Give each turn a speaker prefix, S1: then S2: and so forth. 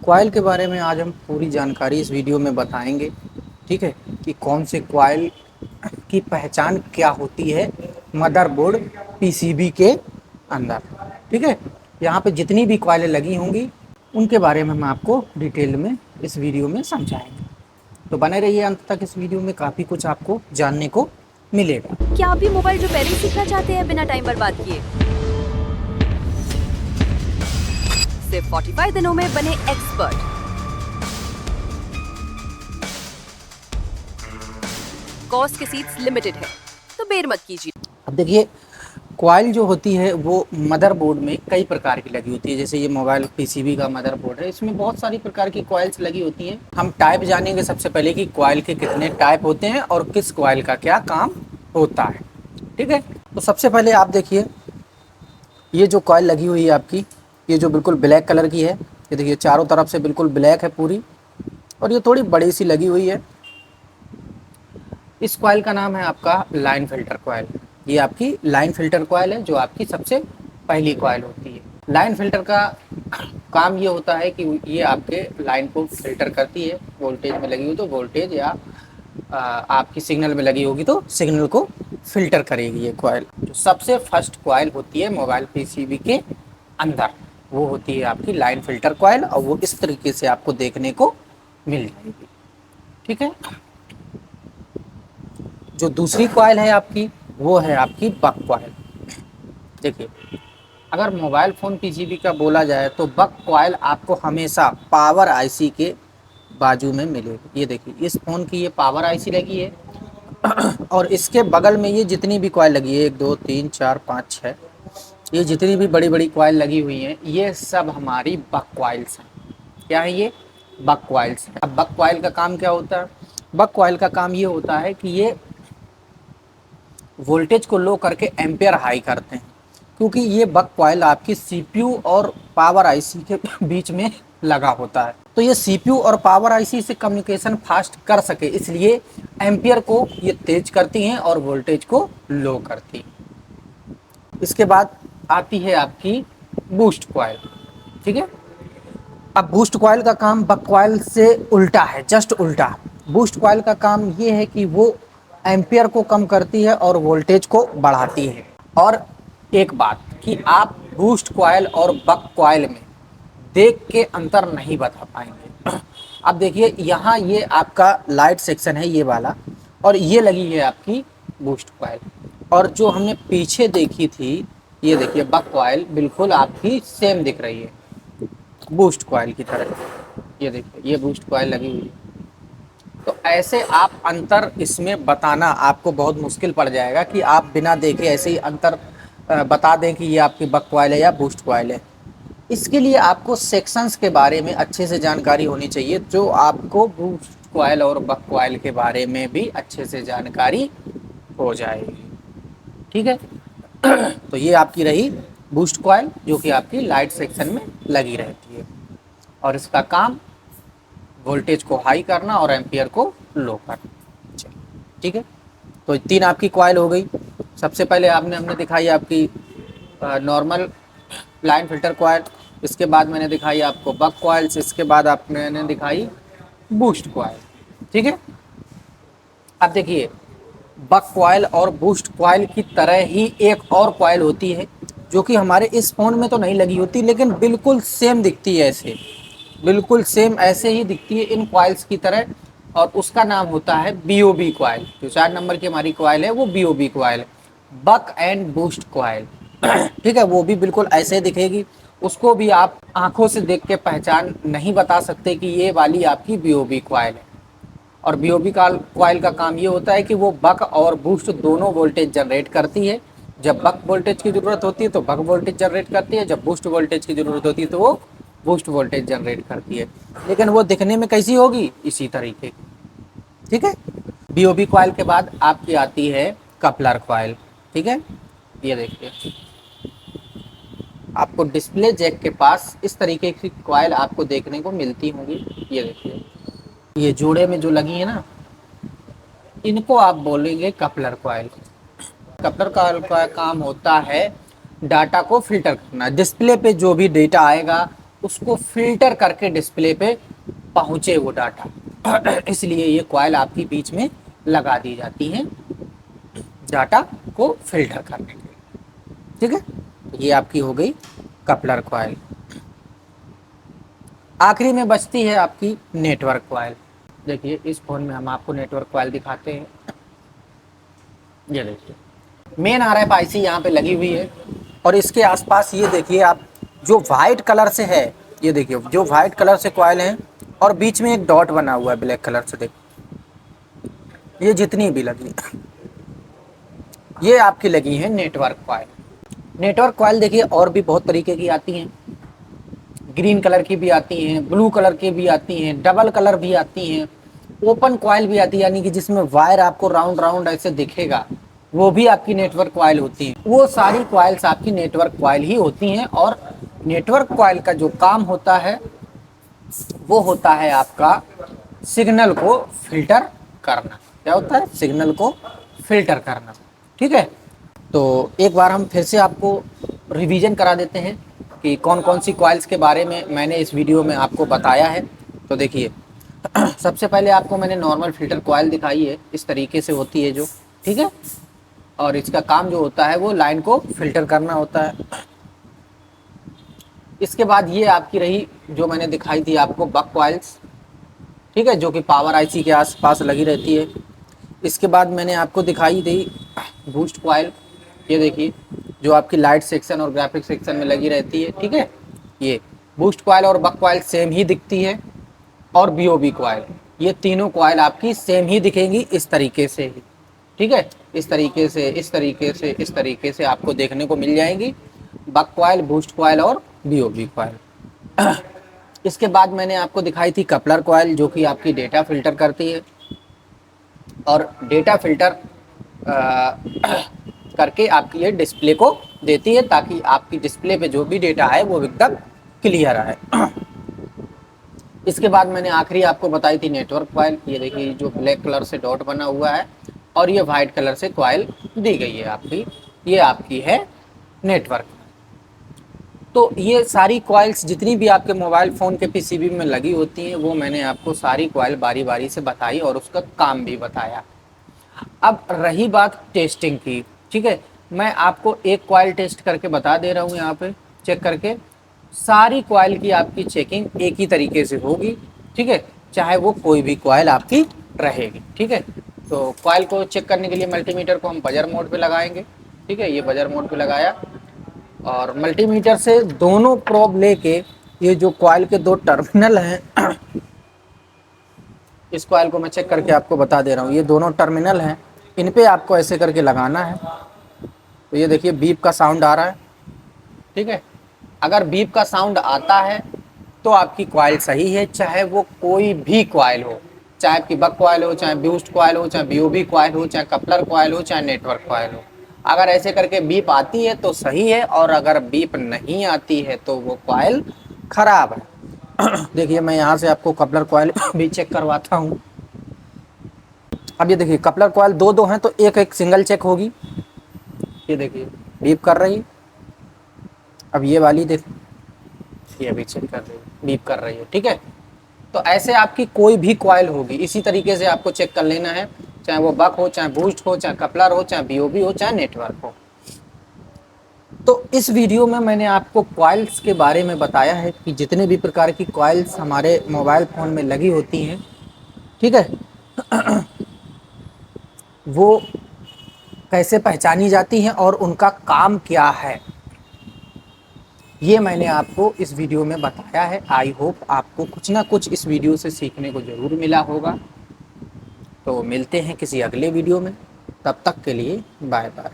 S1: Coil के बारे में आज हम पूरी जानकारी इस वीडियो में बताएंगे। ठीक है कि कौन से कॉइल की पहचान क्या होती है मदरबोर्ड पीसीबी के अंदर। ठीक है, यहाँ पे जितनी भी कॉइलें लगी होंगी उनके बारे में हम आपको डिटेल में इस वीडियो में समझाएंगे। तो बने रहिए अंत तक, इस वीडियो में काफ़ी कुछ आपको जानने को मिलेगा।
S2: क्या आप भी मोबाइल रिपेयरिंग सीखना चाहते हैं बिना टाइम बर्बाद किए? सिर्फ 45 दिनों में बने एक्सपर्ट। कॉस्ट के सीट्स लिमिटेड है, तो देर मत कीजिए।
S1: अब देखिए, कॉइल जो होती है वो मदरबोर्ड में कई प्रकार की लगी होती है। जैसे ये मोबाइल पीसीबी का मदरबोर्ड है, इसमें बहुत सारी प्रकार की कॉइल्स लगी होती हैं। हम टाइप जानेंगे सबसे पहले कि कॉइल के कितने टाइप होते हैं और किस कॉइल का क्या काम होता है। ठीक है, तो सबसे पहले आप देखिए, ये जो कॉइल लगी हुई है आपकी, ये जो बिल्कुल ब्लैक कलर की है, ये देखिए चारों तरफ से बिल्कुल ब्लैक है पूरी, और ये थोड़ी बड़ी सी लगी हुई है। इस कॉइल का नाम है आपका लाइन फिल्टर कॉइल। ये आपकी लाइन फिल्टर कॉइल है, जो आपकी सबसे पहली कॉइल होती है। लाइन फिल्टर का काम ये होता है कि ये आपके लाइन को फिल्टर करती है। वोल्टेज में लगी हुई तो वोल्टेज, या आपकी सिग्नल में लगी होगी तो सिग्नल को फिल्टर करेगी ये कॉइल। जो सबसे फर्स्ट कॉइल होती है मोबाइल पीसीबी के अंदर, वो होती है आपकी लाइन फिल्टर कॉइल, और वो इस तरीके से आपको देखने को मिल जाएगी। ठीक है, जो दूसरी कॉइल है आपकी, वो है आपकी बक कॉइल। देखिए, अगर मोबाइल फ़ोन पीसीबी का बोला जाए तो बक कॉइल आपको हमेशा पावर आईसी के बाजू में मिलेगी। ये देखिए, इस फ़ोन की ये पावर आईसी लगी है और इसके बगल में ये जितनी भी कॉइल लगी है, 1 2 3 4 5 6, ये जितनी भी बड़ी बड़ी कॉइल लगी हुई हैं, ये सब हमारी बक कॉइल्स हैं। क्या है ये? बक कॉइल्स हैं। अब बक कॉइल का काम क्या होता है? बक कॉइल का काम ये होता है कि ये वोल्टेज को लो करके एम्पियर हाई करते हैं, क्योंकि ये बक कॉइल आपकी सीपीयू और पावर आईसी के बीच में लगा होता है। तो ये सीपीयू और पावर आईसी से कम्युनिकेशन फास्ट कर सके, इसलिए एम्पियर को ये तेज करती हैं और वोल्टेज को लो करती हैं। इसके बाद आती है आपकी बूस्ट कॉइल। ठीक है, अब बूस्ट कॉइल का काम बक कॉइल से उल्टा है, जस्ट उल्टा। बूस्ट कॉइल का काम ये है कि वो एम्पियर को कम करती है और वोल्टेज को बढ़ाती है। और एक बात कि आप बूस्ट कॉइल और बक कॉइल में देख के अंतर नहीं बता पाएंगे। अब देखिए, यहाँ ये आपका लाइट सेक्शन है ये वाला, और ये लगी है आपकी बूस्ट कॉइल। और जो हमने पीछे देखी थी, ये देखिए बक कॉइल बिल्कुल आपकी सेम दिख रही है बूस्ट कॉइल की तरह। ये देखिए, ये बूस्ट कॉइल लगी हुई है। तो ऐसे आप अंतर इसमें बताना आपको बहुत मुश्किल पड़ जाएगा कि आप बिना देखे ऐसे ही अंतर बता दें कि ये आपकी बक कॉइल है या बूस्ट कॉइल है। इसके लिए आपको सेक्शंस के बारे में अच्छे से जानकारी होनी चाहिए, जो आपको बूस्ट कॉइल और बक कॉइल के बारे में भी अच्छे से जानकारी हो जाएगी। ठीक है तो ये आपकी रही बूस्ट कॉइल, जो कि आपकी लाइट सेक्शन में लगी रहती है, और इसका काम वोल्टेज को हाई करना और एम्पियर को लो करना। ठीक है, तो 3 आपकी कॉइल हो गई। सबसे पहले हमने दिखाई आपकी नॉर्मल लाइन फिल्टर कॉइल, इसके बाद मैंने दिखाई आपको बक कॉइल्स, इसके बाद मैंने दिखाई बूस्ट कॉइल। ठीक है, अब देखिए, बक कॉइल और बूस्ट कॉइल की तरह ही एक और कॉइल होती है, जो कि हमारे इस फ़ोन में तो नहीं लगी होती, लेकिन बिल्कुल सेम दिखती है, ऐसे बिल्कुल सेम ऐसे ही दिखती है इन कॉइल्स की तरह, और उसका नाम होता है बीओबी कॉइल। जो 4 नंबर की हमारी कॉइल है वो BOB coil, buck and boost coil. ठीक है, वो भी बिल्कुल ऐसे दिखेगी। उसको भी आप आंखों से देख के पहचान नहीं बता सकते कि ये वाली आपकी बीओबी कॉइल है। और बीओबी कॉइल का काम ये होता है कि वो बक और बूस्ट दोनों वोल्टेज जनरेट करती है। जब बक वोल्टेज की ज़रूरत होती है तो बक वोल्टेज जनरेट करती है, जब बूस्ट वोल्टेज की ज़रूरत होती है तो वो बूस्ट वोल्टेज जनरेट करती है। लेकिन वो दिखने में कैसी होगी? इसी तरीके की। ठीक है, बीओबी कॉइल के बाद आपकी आती है कपलर कॉइल। ठीक है, ये देखिए, आपको डिस्प्ले जैक के पास इस तरीके की कॉइल आपको देखने को मिलती होंगी। ये देखिए, ये जोड़े में जो लगी है ना, इनको आप बोलेंगे कपलर कॉइल। कपलर कॉइल का काम होता है डाटा को फिल्टर करना। डिस्प्ले पे जो भी डेटा आएगा उसको फिल्टर करके डिस्प्ले पे पहुंचे वो डाटा। इसलिए ये कॉइल आपकी बीच में लगा दी जाती है डाटा को फिल्टर करने के लिए। ठीक है, ये आपकी हो गई कपलर कॉइल। आखिरी में बचती है आपकी नेटवर्क कॉइल। देखिए इस फोन में हम आपको नेटवर्क कॉइल दिखाते हैं। ये देखिए मेन RFIC यहाँ पे लगी हुई है और इसके आसपास ये देखिए आप जो वाइट कलर से है, ये देखिए जो वाइट कलर से कॉइल है और बीच में एक डॉट बना हुआ है ब्लैक कलर से, देखिए ये जितनी भी लगी ये आपकी लगी है नेटवर्क कॉइल। नेटवर्क कॉइल देखिए और भी बहुत तरीके की आती हैं, ग्रीन कलर की भी आती हैं, ब्लू कलर की भी आती हैं, डबल कलर भी आती हैं, ओपन कॉइल भी आती है, यानी कि जिसमें वायर आपको राउंड राउंड ऐसे दिखेगा, वो भी आपकी नेटवर्क कॉइल होती हैं। वो सारी कॉइल्स आपकी नेटवर्क कॉइल ही होती हैं। और नेटवर्क कॉइल का जो काम होता है वो होता है आपका सिग्नल को फिल्टर करना। क्या होता है? सिग्नल को फिल्टर करना। ठीक है, तो एक बार हम फिर से आपको रिवीजन करा देते हैं कि कौन कौन सी कॉइल्स के बारे में मैंने इस वीडियो में आपको बताया है। तो देखिए सबसे पहले आपको मैंने नॉर्मल फिल्टर कॉइल दिखाई है, इस तरीके से होती है जो, ठीक है, और इसका काम जो होता है वो लाइन को फिल्टर करना होता है। इसके बाद ये आपकी रही जो मैंने दिखाई थी आपको बक कॉइल्स, ठीक है, जो कि पावर IC के आसपास लगी रहती है। इसके बाद मैंने आपको दिखाई थी बूस्ट कॉइल, ये देखिए जो आपकी लाइट सेक्शन और ग्राफिक सेक्शन में लगी रहती है। ठीक है, ये बूस्ट कॉइल और बक कॉइल सेम ही दिखती है। और BOB कॉइल, ये तीनों कॉइल आपकी सेम ही दिखेंगी इस तरीके से ही। ठीक है, इस तरीके से इस तरीके से इस तरीके से आपको देखने को मिल जाएंगी बक कॉइल, बूस्ट कॉइल और BOB कॉइल। इसके बाद मैंने आपको दिखाई थी कपलर कॉइल, जो कि आपकी डेटा फिल्टर करती है और डेटा फिल्टर करके आपकी ये डिस्प्ले को देती है, ताकि आपकी डिस्प्ले पे जो भी डेटा है वो एकदम क्लियर आए। इसके बाद मैंने आखिरी आपको बताई थी नेटवर्क कॉइल, ये देखिए जो ब्लैक कलर से डॉट बना हुआ है और ये वाइट कलर से कॉइल दी गई है आपकी, ये आपकी है नेटवर्क। तो ये सारी कॉइल्स जितनी भी आपके मोबाइल फ़ोन के PCB में लगी होती हैं वो मैंने आपको सारी कॉइल बारी बारी से बताई और उसका काम भी बताया। अब रही बात टेस्टिंग की, ठीक है, मैं आपको एक कॉइल टेस्ट करके बता दे रहा हूँ यहाँ पे चेक करके। सारी कॉइल की आपकी चेकिंग एक ही तरीके से होगी, ठीक है, चाहे वो कोई भी कॉइल आपकी रहेगी। ठीक है, तो कॉइल को चेक करने के लिए मल्टीमीटर को हम बजर मोड पे लगाएंगे। ठीक है, ये बजर मोड पे लगाया और मल्टीमीटर से दोनों प्रोब लेके ये जो कॉइल के दो टर्मिनल हैं इस कॉइल को मैं चेक करके आपको बता दे रहा हूँ, ये दोनों टर्मिनल हैं, इन पे आपको ऐसे करके लगाना है। तो ये देखिए बीप का साउंड आ रहा है। ठीक है, अगर बीप का साउंड आता है तो आपकी कॉइल सही है, चाहे वो कोई भी कॉइल हो, चाहे आपकी बक कॉइल हो, चाहे बूस्ट कॉइल हो, चाहे BOB कॉइल हो, चाहे कपलर कॉइल हो, चाहे नेटवर्क कॉइल हो। अगर ऐसे करके बीप आती है तो सही है और अगर बीप नहीं आती है तो वो कॉइल खराब है। देखिए मैं यहाँ से आपको कपलर कॉइल भी चेक करवाता हूँ। अब ये देखिए कपलर कॉइल दो दो हैं तो एक एक सिंगल चेक होगी। ये देखिए बीप कर रही है, अब ये वाली देखो ये भी चेक कर रही है, बीप कर रही है। ठीक है, तो ऐसे आपकी कोई भी कॉइल होगी इसी तरीके से आपको चेक कर लेना है, चाहे वो बक हो, चाहे बूस्ट हो, चाहे कपलर हो, चाहे BOB हो, चाहे नेटवर्क हो। तो इस वीडियो में मैंने आपको कॉइल्स के बारे में बताया है कि जितने भी प्रकार की कॉइल्स हमारे मोबाइल फ़ोन में लगी होती हैं, ठीक है, वो कैसे पहचानी जाती हैं और उनका काम क्या है, ये मैंने आपको इस वीडियो में बताया है। आई होप आपको कुछ ना कुछ इस वीडियो से सीखने को ज़रूर मिला होगा। तो मिलते हैं किसी अगले वीडियो में, तब तक के लिए बाय बाय।